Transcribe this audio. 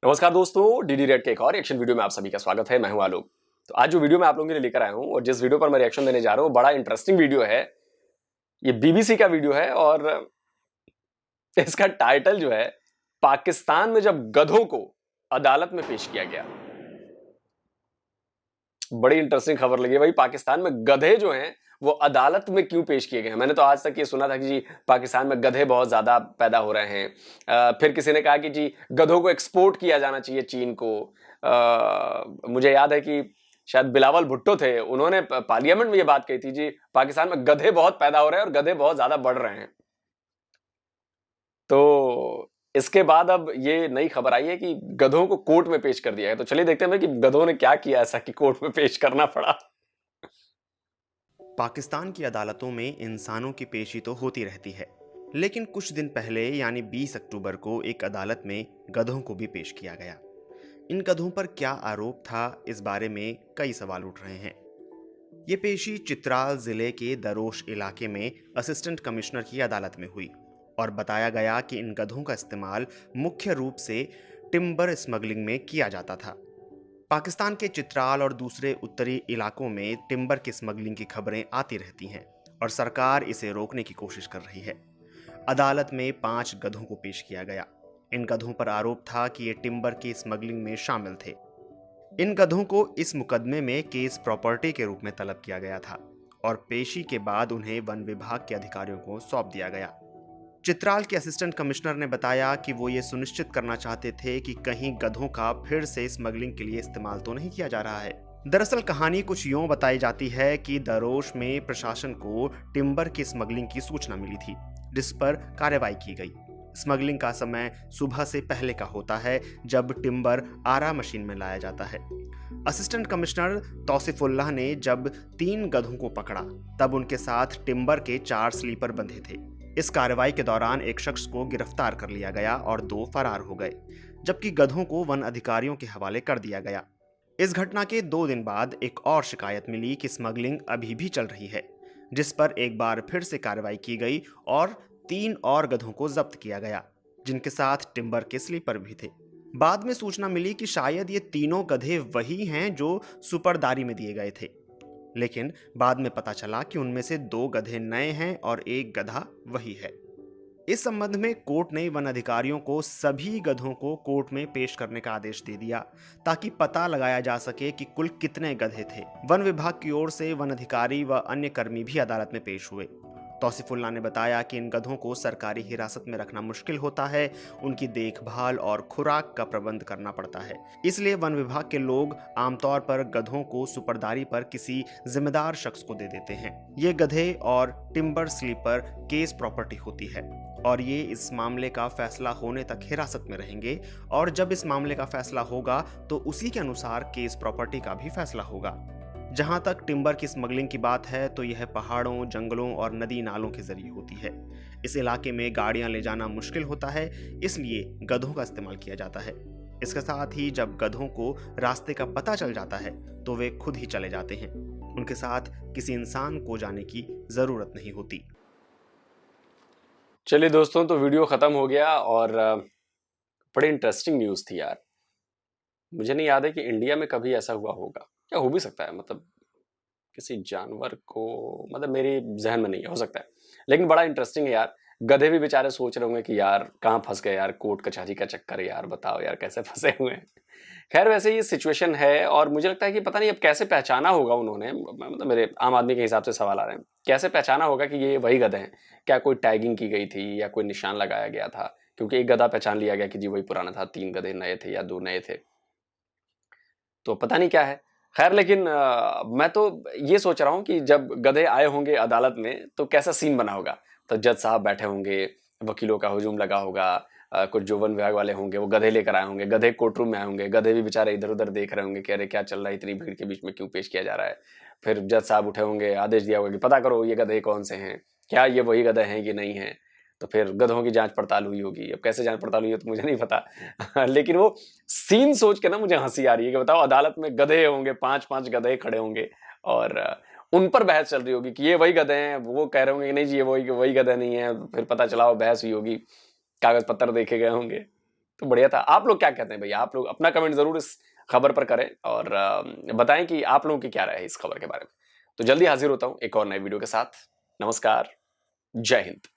नमस्कार दोस्तों, DD red के एक और रिएक्शन वीडियो में आप सभी का स्वागत है। मैं हूं आलोक। तो आज जो वीडियो मैं आप लोगों के लिए लेकर आया हूं और जिस वीडियो पर मैं रिएक्शन देने जा रहा हूं बड़ा इंटरेस्टिंग वीडियो है। ये बीबीसी का वीडियो है और इसका टाइटल जो है, पाकिस्तान में जब गधों को अदालत में पेश किया गया। बड़ी इंटरेस्टिंग खबर लगी भाई। पाकिस्तान में गधे जो हैं वो अदालत में क्यों पेश किए गए हैं। मैंने तो आज तक ये सुना था कि जी पाकिस्तान में गधे बहुत ज्यादा पैदा हो रहे हैं। फिर किसी ने कहा कि जी गधों को एक्सपोर्ट किया जाना चाहिए चीन को। मुझे याद है कि शायद बिलावल भुट्टो थे, उन्होंने पार्लियामेंट में ये बात कही थी जी पाकिस्तान में गधे बहुत पैदा हो रहे हैं और गधे बहुत ज्यादा बढ़ रहे हैं। तो इसके बाद अब ये नई खबर आई है कि गधों को कोर्ट में पेश कर दिया है। तो चलिए देखते हैं कि गधों ने क्या किया ऐसा कि कोर्ट में पेश करना पड़ा। पाकिस्तान की अदालतों में इंसानों की पेशी तो होती रहती है, लेकिन कुछ दिन पहले यानी 20 अक्टूबर को एक अदालत में गधों को भी पेश किया गया। इन गधों पर क्या आरोप था, इस बारे में कई सवाल उठ रहे हैं। ये पेशी चित्राल जिले के दरोश इलाके में असिस्टेंट कमिश्नर की अदालत में हुई और बताया गया कि इन गधों का इस्तेमाल मुख्य रूप से टिम्बर स्मगलिंग में किया जाता था। पाकिस्तान के चित्राल और दूसरे उत्तरी इलाकों में टिम्बर की स्मगलिंग की खबरें आती रहती हैं और सरकार इसे रोकने की कोशिश कर रही है। अदालत में 5 गधों को पेश किया गया। इन गधों पर आरोप था कि ये टिम्बर की स्मगलिंग में शामिल थे। इन गधों को इस मुकदमे में केस प्रॉपर्टी के रूप में तलब किया गया था और पेशी के बाद उन्हें वन विभाग के अधिकारियों को सौंप दिया गया। चित्राल के असिस्टेंट कमिश्नर ने बताया कि वो ये सुनिश्चित करना चाहते थे कि कहीं गधों का फिर से स्मगलिंग के लिए इस्तेमाल तो नहीं किया जा रहा है। दरअसल कहानी कुछ यूं बताई जाती है कि दरोश में प्रशासन को टिम्बर की स्मगलिंग की सूचना मिली थी, जिस पर कार्रवाई की गई। स्मगलिंग का समय सुबह से पहले का होता है, जब टिम्बर आरा मशीन में लाया जाता है। असिस्टेंट कमिश्नर तौसीफुल्लाह ने जब 3 गधों को पकड़ा, तब उनके साथ टिम्बर के 4 स्लीपर बंधे थे। इस कार्रवाई के दौरान एक शख्स को गिरफ्तार कर लिया गया और 2 फरार हो गए, जबकि गधों को वन अधिकारियों के हवाले कर दिया गया। इस घटना के 2 दिन बाद एक और शिकायत मिली कि स्मगलिंग अभी भी चल रही है, जिस पर एक बार फिर से कार्रवाई की गई और 3 और गधों को जब्त किया गया, जिनके साथ टिम्बर के स्लीपर भी थे। बाद में सूचना मिली कि शायद ये तीनों गधे वही हैं जो सुपरदारी में दिए गए थे, लेकिन बाद में पता चला कि उनमें से 2 गधे नए हैं और एक गधा वही है। इस संबंध में कोर्ट ने वन अधिकारियों को सभी गधों को कोर्ट में पेश करने का आदेश दे दिया, ताकि पता लगाया जा सके कि कुल कितने गधे थे। वन विभाग की ओर से वन अधिकारी व अन्य कर्मी भी अदालत में पेश हुए। तौसीफुल्लाह ने बताया कि इन गधों को सरकारी हिरासत में रखना मुश्किल होता है, उनकी देखभाल और खुराक का प्रबंध करना पड़ता है। इसलिए वन विभाग के लोग आमतौर पर गधों को सुपरदारी पर किसी जिम्मेदार शख्स को दे देते हैं। ये गधे और टिम्बर स्लीपर केस प्रॉपर्टी होती है और ये इस मामले का फैसला होने तक हिरासत में रहेंगे, और जब इस मामले का फैसला होगा तो उसी के अनुसार केस प्रॉपर्टी का भी फैसला होगा। जहां तक टिम्बर की स्मगलिंग की बात है तो यह पहाड़ों, जंगलों और नदी नालों के जरिए होती है। इस इलाके में गाड़ियां ले जाना मुश्किल होता है, इसलिए गधों का इस्तेमाल किया जाता है। इसके साथ ही जब गधों को रास्ते का पता चल जाता है तो वे खुद ही चले जाते हैं। उनके साथ किसी इंसान को जाने की जरूरत नहीं होती। चलिए दोस्तों, तो वीडियो खत्म हो गया और बड़ी इंटरेस्टिंग न्यूज थी यार। मुझे नहीं याद है कि इंडिया में कभी ऐसा हुआ होगा, क्या हो भी सकता है, मतलब किसी जानवर को, मतलब मेरे जहन में नहीं है, हो सकता है, लेकिन बड़ा इंटरेस्टिंग है यार। गधे भी बेचारे सोच रहे होंगे कि यार कहाँ फंस गए यार, कोर्ट कचहरी का चक्कर, यार बताओ यार कैसे फंसे हुए हैं। खैर वैसे ये सिचुएशन है और मुझे लगता है कि पता नहीं अब कैसे पहचाना होगा उन्होंने, मतलब मेरे आम आदमी के हिसाब से सवाल आ रहे हैं, कैसे पहचाना होगा कि ये वही गधे हैं। क्या कोई टैगिंग की गई थी या कोई निशान लगाया गया था, क्योंकि एक गधा पहचान लिया गया कि जी वही पुराना था, 3 गधे नए थे या 2 नए थे, तो पता नहीं क्या है। खैर लेकिन मैं तो ये सोच रहा हूँ कि जब गधे आए होंगे अदालत में तो कैसा सीन बना होगा। तो जज साहब बैठे होंगे, वकीलों का हुजूम लगा होगा, कुछ जो वन विभाग वाले होंगे वो गधे लेकर आए होंगे, गधे कोर्ट रूम में आए होंगे, गधे भी बेचारे इधर उधर देख रहे होंगे कि अरे क्या चल रहा है, इतनी भीड़ के बीच में क्यों पेश किया जा रहा है। फिर जज साहब उठे होंगे, आदेश दिया होगा कि पता करो ये गधे कौन से हैं, क्या ये वही गधे हैं कि नहीं है। तो फिर गधों की जांच पड़ताल हुई होगी। अब कैसे जांच पड़ताल हुई है तो मुझे नहीं पता लेकिन वो सीन सोच के ना मुझे हंसी आ रही है कि बताओ अदालत में गधे होंगे, 5-5 गधे खड़े होंगे और उन पर बहस चल रही होगी कि ये वही गधे हैं, वो कह रहे होंगे कि नहीं जी ये वही वही गधे नहीं है। फिर पता चला वो बहस हुई होगी, कागज पत्तर देखे गए होंगे। तो बढ़िया था। आप लोग क्या कहते हैं भैया? आप लोग अपना कमेंट जरूर इस खबर पर करें और बताएं कि आप लोगों की क्या राय है इस खबर के बारे में। तो जल्दी हाजिर होता हूं एक और नए वीडियो के साथ। नमस्कार, जय हिंद।